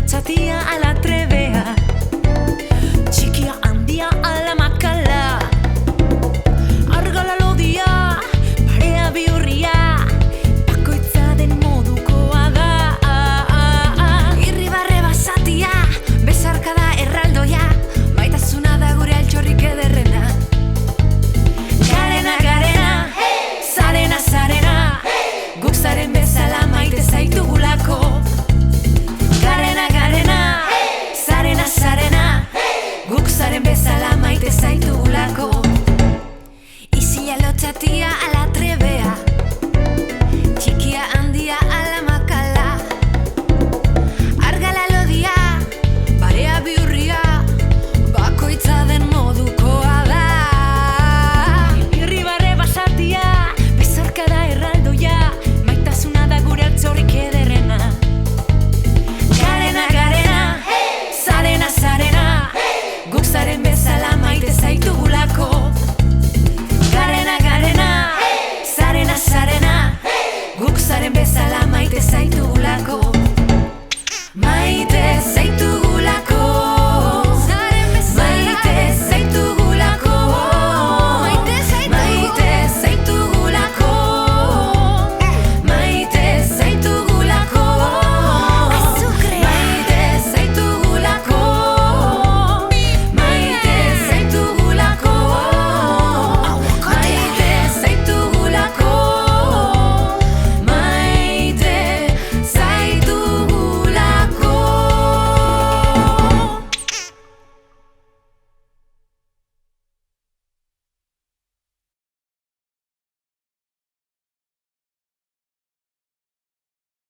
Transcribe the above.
lotxatia ala trebea, txikia handia ala makala, argala lodia, parea bihurria, bakoitza den modukoa da. Irribarre basatia, besarkada erraldoia, maitasuna da gure altxorrik ederrena. Garena, garena, zarena, zarena, guk zaren bezala maite zaitugulako. Garena, garena, zarena, zarena, guk zaren bezala maite zaitugulako. Isila lotxatia ala trebea, txikia handia ala makala, argala lodia, barea bihurria, bakoitza den modukoa da. Irribarre basatia, besarkada erraldoia, maitasuna da gure altxorrik ederrena. Garena, garena, zarena, zarena, guk zaren bezala maite zaitugulako. Garena, garena, zarena, zarena, guk zaren bezala maite zaitugulako. Maite zaitugulako.